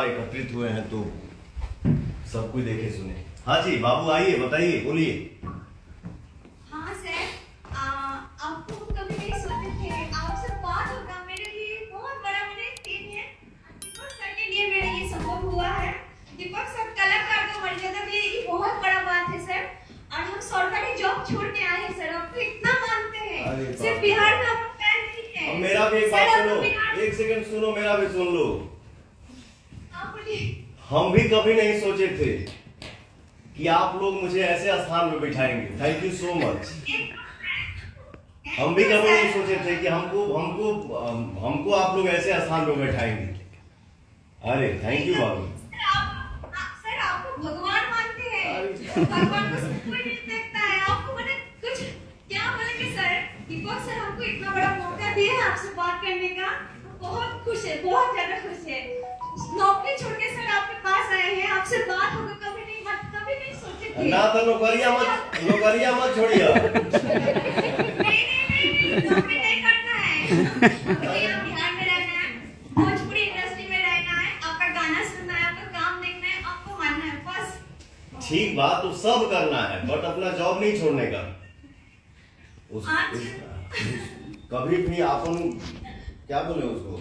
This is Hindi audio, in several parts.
एकत्रित हुए हैं तो सब कुछ देखे सुने। हाँ जी बाबू आइए, बताइए, बोलिए। हाँ सर, आपको कभी नहीं सोचे थे आपसे बात होगा, मेरे लिए बहुत बड़ा मेरे दिन है। दीपक सर के लिए मेरे ये संभव हुआ है। दीपक सर कलाकार का मर्यादा भी ये बहुत बड़ा बात है सर। और हम सरकारी जॉब छोड़ के आए हैं सर, आपको इतना मानते हैं। सिर्फ बिहार में आपका पैर नहीं है। मेरा भी एक बात सुनो, एक सेकंड सुनो, मेरा भी सुन लो। हम भी कभी नहीं सोचे थे कि आप लोग मुझे ऐसे स्थान में बिठाएंगे। Thank you so much. हम भी कभी नहीं सोचे थे कि हमको आप लोग ऐसे स्थान में बैठाएंगे। अरे थैंक यू बाबू। सर आपको भगवान मानते हैं। भगवान को सब कोई नहीं देखता है। आपको मैंने कुछ क्या बोलेंगे सर? दीपक सर हमको इतना बड़ा मौका दिया है आपसे बात करने का, बहुत खुश है, बहुत ज्यादा खुश है। नौकरी छोड़ के सर आपके पास आए हैं, आपसे बात होगा, कभी नहीं सोचे थे। ना तो नौकरिया मत छोड़िए। नहीं, नौकरी नहीं करना है। बिहार में रहना है, भोजपुरी इंडस्ट्री में रहना है, आपका गाना सुनना है, आपका काम देखना है, आपको मानना है बस। ठीक बात तो सब करना है, बट अपना जॉब नहीं छोड़ने का। कभी भी अपन क्या बोले उसको,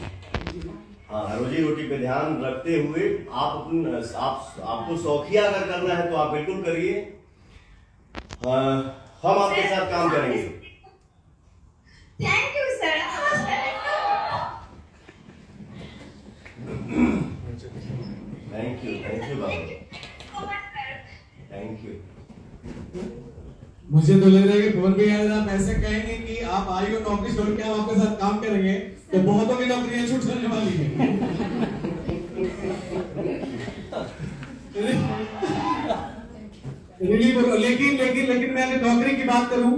हाँ, रोजी रोटी पे ध्यान रखते हुए आपको शौकिया अगर करना है तो आप बिल्कुल करिए। हम आपके साथ काम करेंगे। Thank you sir. Thank you Babu, thank you. मुझे तो लग रहा है कि पवन भैया आप ऐसे कहेंगे कि आप आई हो नौकरी छोड़ के हम आपके साथ काम करेंगे तो बहुतों की नौकरियां छूट जाने वाली है। लेकिन मैं अगर नौकरी की बात करूं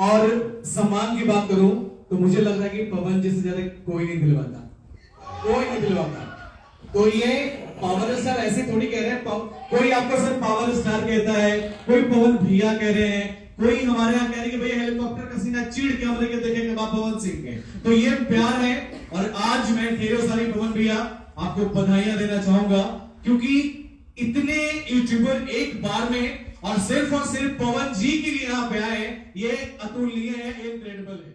और सम्मान की बात करूं तो मुझे लग रहा है कि पवन जी से ज्यादा कोई नहीं दिलवाता। तो ये पावर स्टार ऐसे थोड़ी कह रहे हैं, कोई आपको सर पावर स्टार कहता है, कोई पवन भैया कह रहे हैं, कोई हमारे यहाँ कह रहे हैं कि भैया हेलीकॉप्टर का सीना चीड़ के हम लेके देखेंगे बाप पवन सिंह के। तो ये प्यार है। और आज मैं ढेरों सारी पवन भैया आपको बधाइयां देना चाहूंगा, क्योंकि इतने यूट्यूबर एक बार में और सिर्फ पवन जी के लिए यहाँ पे आए, ये अतुलनीय है, इनक्रेडिबल है।